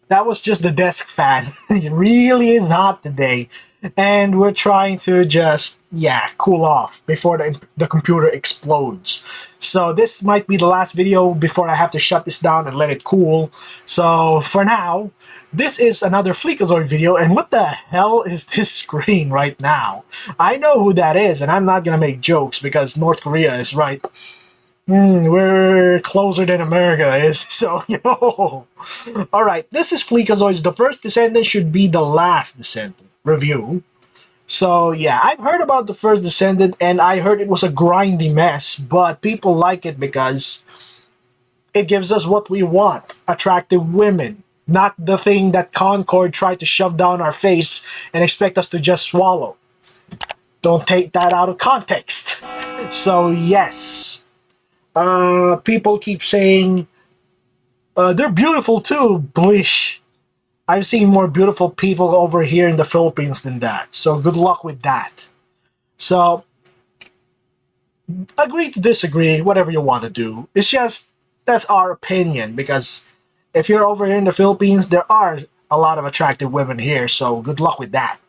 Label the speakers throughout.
Speaker 1: That was just the desk fan. It really is hot today. And we're trying to just, yeah, cool off before the computer explodes. So this might be the last video before I have to shut this down and let it cool. So for now, this is another Fleekazoid video, and what the hell is this screen right now? I know who that is, and I'm not gonna make jokes because North Korea is right. We're closer than America is, so yo. Alright, this is Fleekazoid's The First Descendant Should Be the Last Descendant review. So yeah, I've heard about The First Descendant, and I heard it was a grindy mess, but people like it because it gives us what we want. Attractive women. Not the thing that Concord tried to shove down our face and expect us to just swallow. Don't take that out of context. So yes. People keep saying they're beautiful too. Blish. I've seen more beautiful people over here in the Philippines than that. So good luck with that. So agree to disagree, whatever you want to do. It's just that's our opinion, because if you're over here in the Philippines, there are a lot of attractive women here. So good luck with that.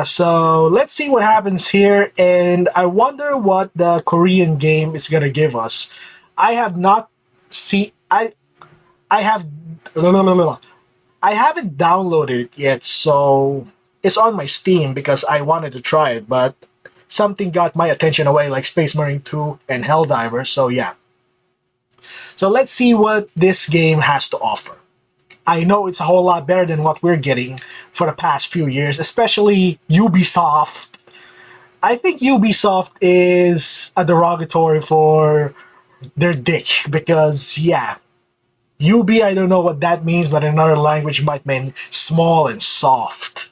Speaker 1: So let's see what happens here, and I wonder what the Korean game is gonna give us. I have not seen. I have. I haven't downloaded it yet, so it's on my Steam because I wanted to try it, but something got my attention away, like Space Marine 2 and Helldivers. So yeah. So let's see what this game has to offer. I know it's a whole lot better than what we're getting for the past few years, especially Ubisoft. I think Ubisoft is a derogatory for their dick, because, yeah, Ubi, I don't know what that means, but in another language might mean small and soft.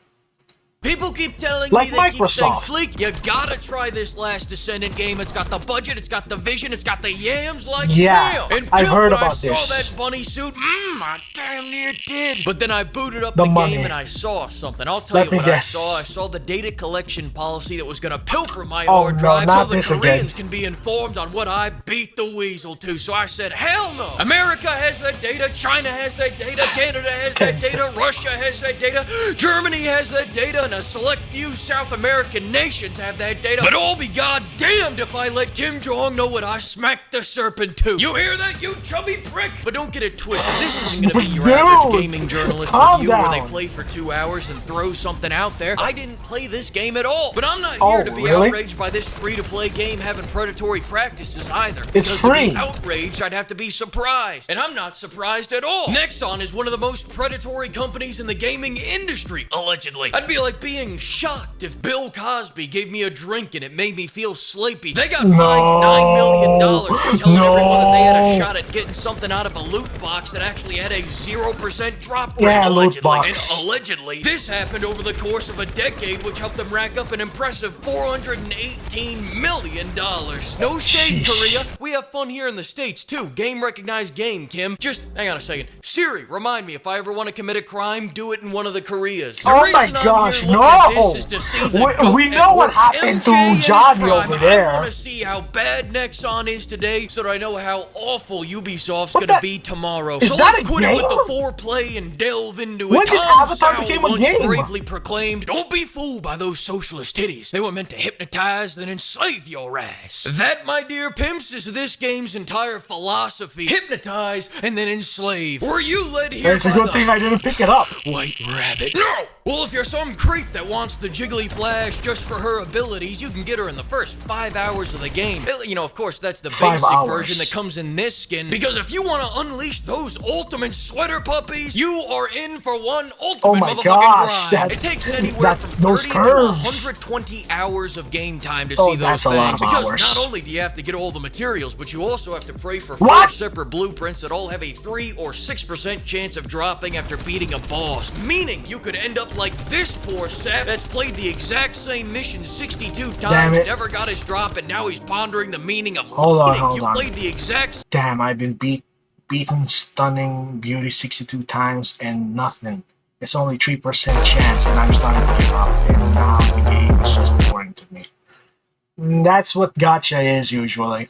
Speaker 2: People keep telling
Speaker 1: like
Speaker 2: me, they keep saying,
Speaker 1: Microsoft.
Speaker 2: Fleek, you gotta try this Last Descendant game. It's got the budget, it's got the vision, it's got the yams like
Speaker 1: Yeah,
Speaker 2: hell. And
Speaker 1: I've heard
Speaker 2: when
Speaker 1: about
Speaker 2: I saw
Speaker 1: this.
Speaker 2: that bunny suit, I damn near did. But then I booted up
Speaker 1: The
Speaker 2: the
Speaker 1: money.
Speaker 2: game and I saw something. I'll tell
Speaker 1: Let
Speaker 2: you
Speaker 1: me
Speaker 2: what
Speaker 1: guess.
Speaker 2: I saw the data collection policy that was gonna pilfer my
Speaker 1: Oh,
Speaker 2: hard
Speaker 1: no,
Speaker 2: drive
Speaker 1: not
Speaker 2: so the
Speaker 1: this
Speaker 2: Koreans
Speaker 1: again.
Speaker 2: can be informed on what I beat the weasel to. So I said, hell no. America has that data, China has that data, Canada has that data, Russia has that data, Germany has that data, and a select few South American nations have that data. But I'll be goddamned if I let Kim Jong know what I smacked the serpent to. You hear that, you chubby prick? But don't get it twisted. This isn't gonna be your average gaming journalist
Speaker 1: calm
Speaker 2: review where they
Speaker 1: down.
Speaker 2: play for 2 hours and throw something out there. I didn't play this game at all. But I'm not
Speaker 1: Oh,
Speaker 2: here to be
Speaker 1: really?
Speaker 2: outraged by this free-to-play game having predatory practices either.
Speaker 1: It's
Speaker 2: Because
Speaker 1: free.
Speaker 2: to be outraged, I'd have to be surprised. And I'm not surprised at all. Nexon is one of the most predatory companies in the gaming industry, allegedly. I'd be like being shocked if Bill Cosby gave me a drink and it made me feel sleepy. They got fined $9 million for telling everyone that they had a shot at getting something out of a loot box that actually had a 0% drop rate,
Speaker 1: Yeah, loot
Speaker 2: allegedly.
Speaker 1: box.
Speaker 2: And allegedly, this happened over the course of a decade, which helped them rack up an impressive $418 million. No shade,
Speaker 1: Sheesh.
Speaker 2: Korea. We have fun here in the States, too. Game recognized game, Kim. Just hang on a second. Siri, remind me, if I ever want to commit a crime, do it in one of the Koreas. The
Speaker 1: Oh
Speaker 2: reason
Speaker 1: my
Speaker 2: I'm
Speaker 1: gosh,
Speaker 2: here looking at
Speaker 1: no!
Speaker 2: this is to see the
Speaker 1: We
Speaker 2: goat
Speaker 1: know
Speaker 2: at
Speaker 1: what
Speaker 2: work.
Speaker 1: happened to
Speaker 2: MJ in his
Speaker 1: Johnny
Speaker 2: prime.
Speaker 1: over there.
Speaker 2: I want to see how bad Nexon is today so that I know how awful Ubisoft's
Speaker 1: What
Speaker 2: going to
Speaker 1: the-
Speaker 2: be tomorrow.
Speaker 1: Is
Speaker 2: So
Speaker 1: that
Speaker 2: let's
Speaker 1: a
Speaker 2: quit it with
Speaker 1: game?
Speaker 2: the foreplay and delve into
Speaker 1: When
Speaker 2: it.
Speaker 1: did
Speaker 2: Tom
Speaker 1: Avatar
Speaker 2: Sowell
Speaker 1: become a
Speaker 2: once
Speaker 1: game?
Speaker 2: bravely proclaimed, don't be fooled by those socialist titties. They were meant to hypnotize and enslave your ass. That, my dear pimps, is this game's entire philosophy. Hypnotize and then enslave. Were you led here
Speaker 1: It's a
Speaker 2: by
Speaker 1: good
Speaker 2: the
Speaker 1: thing I didn't pick it up.
Speaker 2: White Rabbit? No! Well, if you're some creep that wants the Jiggly Flash just for her abilities, you can get her in the first 5 hours of the game. You know, of course, that's the
Speaker 1: 5
Speaker 2: basic
Speaker 1: hours.
Speaker 2: version that comes in this skin. Because if you want to unleash those ultimate sweater puppies, you are in for one ultimate
Speaker 1: Oh my
Speaker 2: motherfucking
Speaker 1: gosh,
Speaker 2: grind.
Speaker 1: that-
Speaker 2: It takes anywhere
Speaker 1: that-
Speaker 2: from
Speaker 1: those
Speaker 2: 30
Speaker 1: curves.
Speaker 2: to 120 hours of game time to
Speaker 1: Oh,
Speaker 2: see those
Speaker 1: that's a
Speaker 2: things.
Speaker 1: lot of
Speaker 2: because
Speaker 1: hours.
Speaker 2: not only do you have to get all the materials, but you also have to pray for
Speaker 1: What?
Speaker 2: 4 separate blueprints that all have a 3 or 6% chance of dropping after beating a boss. Meaning you could end up like this poor sap that's played the exact same mission 62
Speaker 1: Damn
Speaker 2: times,
Speaker 1: it.
Speaker 2: never got his drop, and now he's pondering the meaning of
Speaker 1: Hold on,
Speaker 2: cheating.
Speaker 1: hold
Speaker 2: You
Speaker 1: on.
Speaker 2: played the exact
Speaker 1: Damn, I've been beaten stunning beauty 62 times and nothing. It's only 3% chance and I'm starting to give up, and now the game is just boring to me. That's what gacha is usually.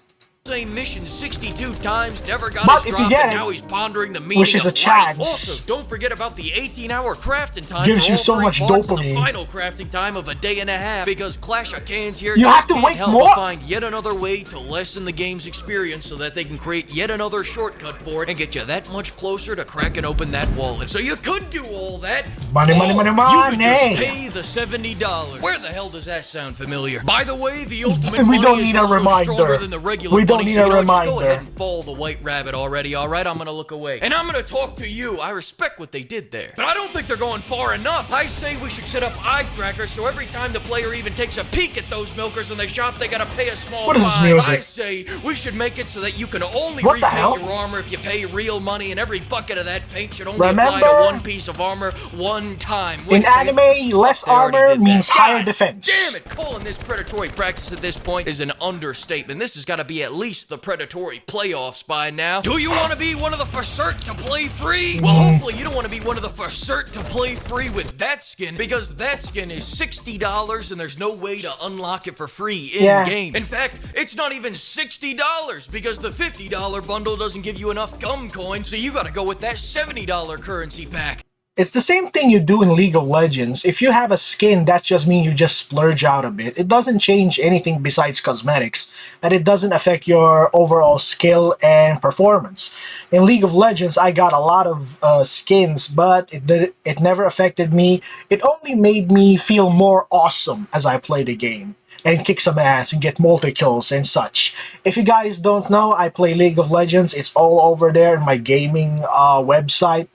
Speaker 2: same mission 62 times, never got
Speaker 1: But
Speaker 2: his
Speaker 1: if you
Speaker 2: drop,
Speaker 1: get
Speaker 2: and
Speaker 1: it,
Speaker 2: now he's pondering the meaning
Speaker 1: which is
Speaker 2: of
Speaker 1: a chance,
Speaker 2: life. Also, don't forget about the 18-hour crafting time.
Speaker 1: gives
Speaker 2: for
Speaker 1: you
Speaker 2: all
Speaker 1: so
Speaker 2: 3
Speaker 1: much
Speaker 2: parts, and
Speaker 1: dopamine.
Speaker 2: the final crafting time of a day and a half, because Clash of Cans here
Speaker 1: You
Speaker 2: just
Speaker 1: have to
Speaker 2: can't
Speaker 1: wait
Speaker 2: help
Speaker 1: more?
Speaker 2: but find yet another way to lessen the game's experience so that they can create yet another shortcut for it and get you that much closer to cracking open that wallet. So you could do all that,
Speaker 1: Money,
Speaker 2: or
Speaker 1: money, money,
Speaker 2: you could
Speaker 1: money.
Speaker 2: just pay the $70. Where the hell does that sound familiar? By the way, the ultimate
Speaker 1: We
Speaker 2: money
Speaker 1: don't
Speaker 2: is
Speaker 1: need a
Speaker 2: also
Speaker 1: reminder.
Speaker 2: stronger than the regular
Speaker 1: We don't
Speaker 2: money,
Speaker 1: need
Speaker 2: so
Speaker 1: a
Speaker 2: you know what, just go
Speaker 1: reminder.
Speaker 2: ahead and follow the white rabbit already, alright? I'm gonna look away. And I'm gonna talk to you. I respect what they did there. But I don't think they're going far enough. I say we should set up eye trackers so every time the player even takes a peek at those milkers in the shop, they gotta pay a small
Speaker 1: What is this
Speaker 2: fine.
Speaker 1: music?
Speaker 2: I say we should make it so that you can only
Speaker 1: What the
Speaker 2: repaint
Speaker 1: hell?
Speaker 2: your armor if you pay real money, and every bucket of that paint should only apply
Speaker 1: Remember?
Speaker 2: to one piece of armor one time.
Speaker 1: In anime, less
Speaker 2: They already
Speaker 1: armor
Speaker 2: did that.
Speaker 1: means higher
Speaker 2: God
Speaker 1: defense.
Speaker 2: Damn it! Calling this predatory practice at this point is an understatement. This has got to be at least the predatory playoffs by now. Do you want to be one of the for cert to play free? Well, hopefully you don't want to be one of the for cert to play free with that skin, because that skin is $60 and there's no way to unlock it for free in-game. In fact, it's not even $60 because the $50 bundle doesn't give you enough gum coins, so you got to go with that $70 currency pack.
Speaker 1: It's the same thing you do in League of Legends. If you have a skin, that just means you just splurge out a bit. It doesn't change anything besides cosmetics, and it doesn't affect your overall skill and performance. In League of Legends, I got a lot of skins, but it never affected me. It only made me feel more awesome as I play the game and kick some ass and get multi-kills and such. If you guys don't know, I play League of Legends. It's all over there in my gaming website,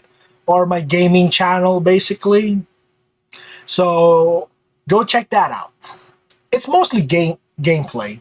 Speaker 1: or my gaming channel, basically. So go check that out. It's mostly gameplay.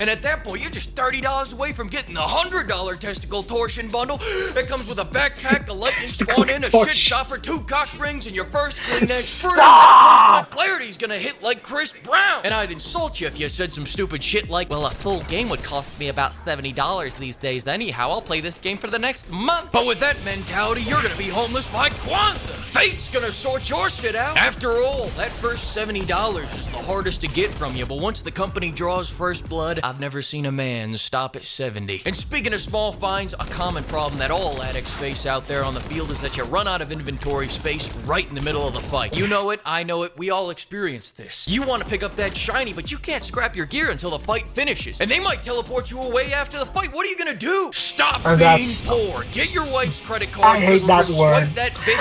Speaker 2: And at that point, you're just $30 away from getting the $100 testicle torsion bundle. It comes with a backpack, a lightning spawn in, a shit stopper, 2 cock rings, and your first Kleenex.
Speaker 1: Stop!
Speaker 2: Clarity's gonna hit like Chris Brown. And I'd insult you if you said some stupid shit like, well, a full game would cost me about $70 these days. Anyhow, I'll play this game for the next month. But with that mentality, you're gonna be homeless by Kwanzaa. Fate's gonna sort your shit out. After all, that first $70 is the hardest to get from you. But once the company draws first blood, I've never seen a man stop at 70. And speaking of small finds, a common problem that all addicts face out there on the field is that you run out of inventory space right in the middle of the fight. You know it, I know it, we all experience this. You want to pick up that shiny, but you can't scrap your gear until the fight finishes. And they might teleport you away after the fight. What are you gonna do? Stop being poor. Get your wife's credit card.
Speaker 1: I hate that word.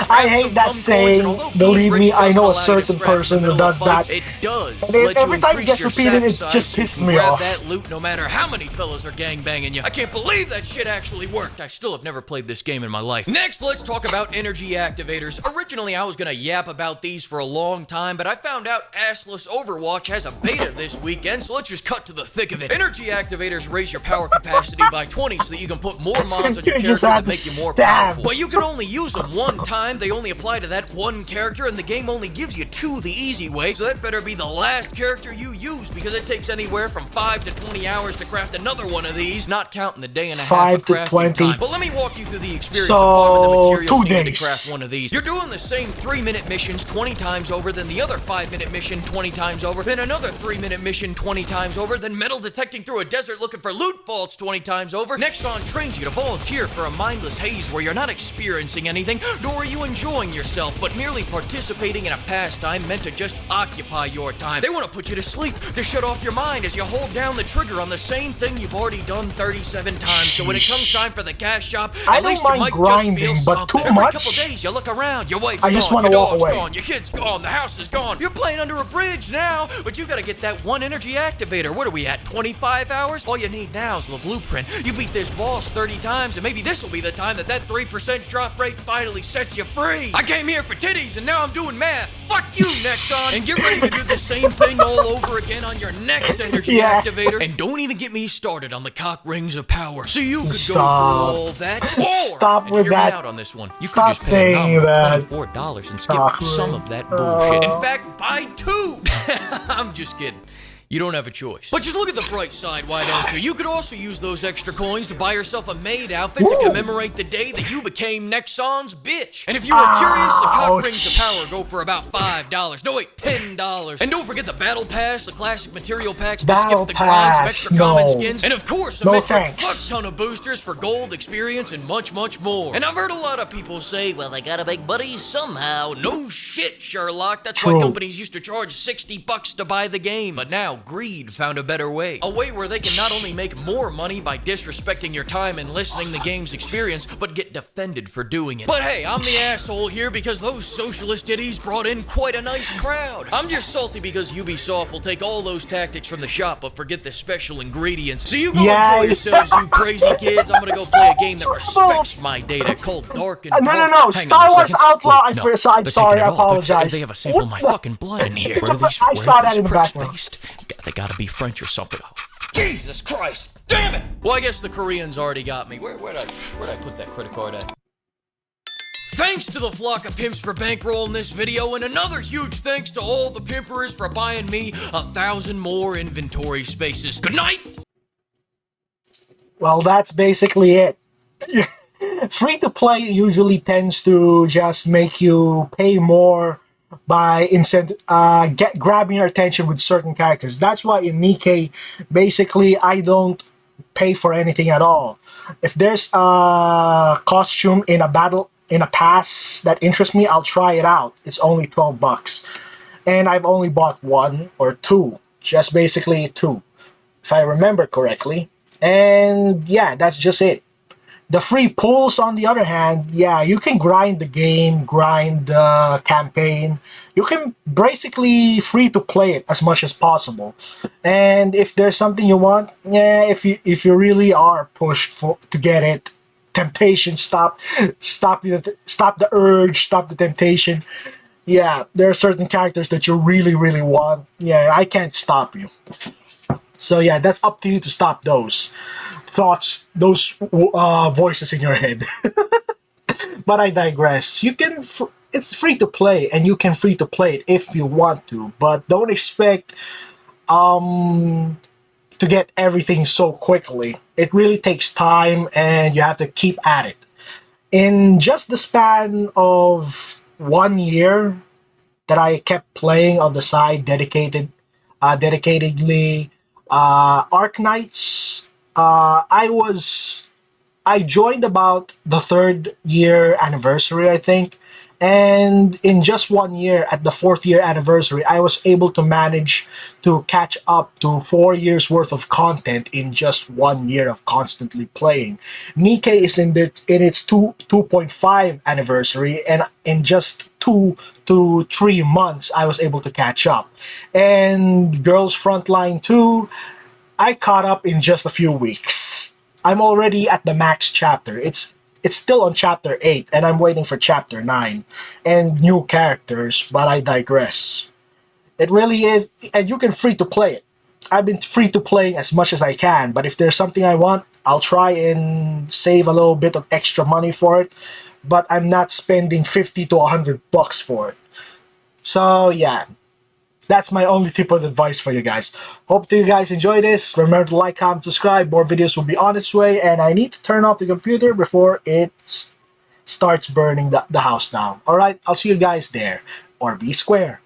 Speaker 1: I hate that saying.
Speaker 2: Coins,
Speaker 1: Believe me, I know a
Speaker 2: certain
Speaker 1: certain person who does that.
Speaker 2: It does.
Speaker 1: And every time it gets repeated, it just pisses me off.
Speaker 2: That loot no matter how many fellas are gangbanging you. I can't believe that shit actually worked. I still have never played this game in my life. Next, let's talk about energy activators. Originally, I was gonna yap about these for a long time, but I found out Assless Overwatch has a beta this weekend, so let's just cut to the thick of it. Energy activators raise your power capacity by 20 so that you can put more mods on your character that make you more powerful. But you can only use them one time. They only apply to that one character, and the game only gives you 2 the easy way, so that better be the last character you use, because it takes anywhere from 5 to 20 hours to craft another one of these, not counting the day and a half
Speaker 1: 5
Speaker 2: of
Speaker 1: to
Speaker 2: crafting
Speaker 1: 20.
Speaker 2: time. But let me walk you through the experience of farming the materials
Speaker 1: 2
Speaker 2: needed
Speaker 1: days.
Speaker 2: to craft one of these. You're doing the same 3-minute missions 20 times over, then the other 5-minute mission 20 times over, then another 3-minute mission 20 times over, then metal detecting through a desert looking for loot vaults 20 times over. Nexon trains you to volunteer for a mindless haze where you're not experiencing anything, nor are you enjoying yourself, but merely participating in a pastime meant to just occupy your time. They want to put you to sleep, to shut off your mind as you hold down the trigger on the same thing you've already done 37 times. So when it comes time for the cash shop,
Speaker 1: I
Speaker 2: at
Speaker 1: don't
Speaker 2: least you
Speaker 1: mind
Speaker 2: might
Speaker 1: grinding,
Speaker 2: just feel
Speaker 1: but
Speaker 2: something.
Speaker 1: too
Speaker 2: Every
Speaker 1: much?
Speaker 2: couple days you look around, your wife's
Speaker 1: I just
Speaker 2: gone,
Speaker 1: wanna
Speaker 2: your
Speaker 1: walk
Speaker 2: dog's
Speaker 1: away.
Speaker 2: gone, your kid's gone, the house is gone. You're playing under a bridge now, but you gotta get that one energy activator. What are we at, 25 hours? All you need now is the blueprint. You beat this boss 30 times, and maybe this will be the time that 3% drop rate finally sets you free. I came here for titties, and now I'm doing math. Fuck you, Nexon! And get ready to do the same thing all over again on your next energy activator. And don't even get me started on the cock rings of power. So you could go through all that, or,
Speaker 1: Stop
Speaker 2: and
Speaker 1: with
Speaker 2: hear me
Speaker 1: that.
Speaker 2: out on this one, you
Speaker 1: Stop
Speaker 2: could just pay a
Speaker 1: saying
Speaker 2: nominal
Speaker 1: that.
Speaker 2: $24 and skip
Speaker 1: Cock
Speaker 2: some
Speaker 1: ring.
Speaker 2: of that bullshit. In fact, buy 2. I'm just kidding. You don't have a choice. But just look at the bright side, why don't you? You could also use those extra coins to buy yourself a maid outfit to commemorate the day that you became Nexon's bitch. And if you are curious, the cock rings of power go for about $5. No, wait, $10. And don't forget the battle pass, the classic material packs to skip the grinds, some extra common skins, and of course, a fuck ton of boosters for gold, experience, and much, much more. And I've heard a lot of people say, well, they gotta make money somehow. No shit, Sherlock. That's why companies used to charge $60 to buy the game. But now, greed found a better way. A way where they can not only make more money by disrespecting your time and listening the game's experience, but get defended for doing it. But hey, I'm the asshole here because those socialist ditties brought in quite a nice crowd. I'm just salty because Ubisoft will take all those tactics from the shop but forget the special ingredients. So you go enjoy yourselves, you crazy kids. I'm gonna go play a game that respects my data called Dark and
Speaker 1: No. Star Wars Outlaw. I'm sorry. I apologize.
Speaker 2: They have a sample of my fucking blood in here.
Speaker 1: I saw that in the background.
Speaker 2: They gotta be French or something. Oh, Jesus Christ! Damn it! Well, I guess the Koreans already got me. Where'd I put that credit card at? Thanks to the flock of pimps for bankrolling this video, and another huge thanks to all the pimpers for buying me 1,000 more inventory spaces. Good night!
Speaker 1: Well, that's basically it. Free-to-play usually tends to just make you pay more by grabbing your attention with certain characters. That's why in Nikkei, basically, I don't pay for anything at all. If there's a costume in a pass that interests me, I'll try it out. It's only $12. And I've only bought one or two. Just basically two, if I remember correctly. And yeah, that's just it. The free pulls, on the other hand, yeah, you can grind the game, grind the campaign. You can basically free to play it as much as possible. And if there's something you want, yeah, if you really are pushed to get it, temptation, stop the urge, stop the temptation. Yeah, there are certain characters that you really, really want. Yeah, I can't stop you. So yeah, that's up to you to stop those thoughts, those voices in your head. But I digress. It's free to play, and you can free to play it if you want to, but don't expect to get everything so quickly. It really takes time, and you have to keep at it. In just the span of 1 year that I kept playing on the side, dedicatedly, Arc Knights, I joined about the 3rd year anniversary, I think. And in just 1 year, at the 4th year anniversary, I was able to manage to catch up to 4 years worth of content in just 1 year of constantly playing. Nikkei is in its 2.5 anniversary, and in just 2 to 3 months, I was able to catch up. And Girls Frontline 2, I caught up in just a few weeks. I'm already at the max chapter. It's still on chapter 8, and I'm waiting for chapter 9 and new characters, but I digress. It really is, and you can free to play it. I've been free to playing as much as I can, but if there's something I want, I'll try and save a little bit of extra money for it, but I'm not spending 50 to 100 bucks for it. So yeah, that's my only tip of advice for you guys. Hope you guys enjoy this. Remember to like, comment, subscribe. More videos will be on its way. And I need to turn off the computer before it starts burning the house down. Alright, I'll see you guys there. Or be square.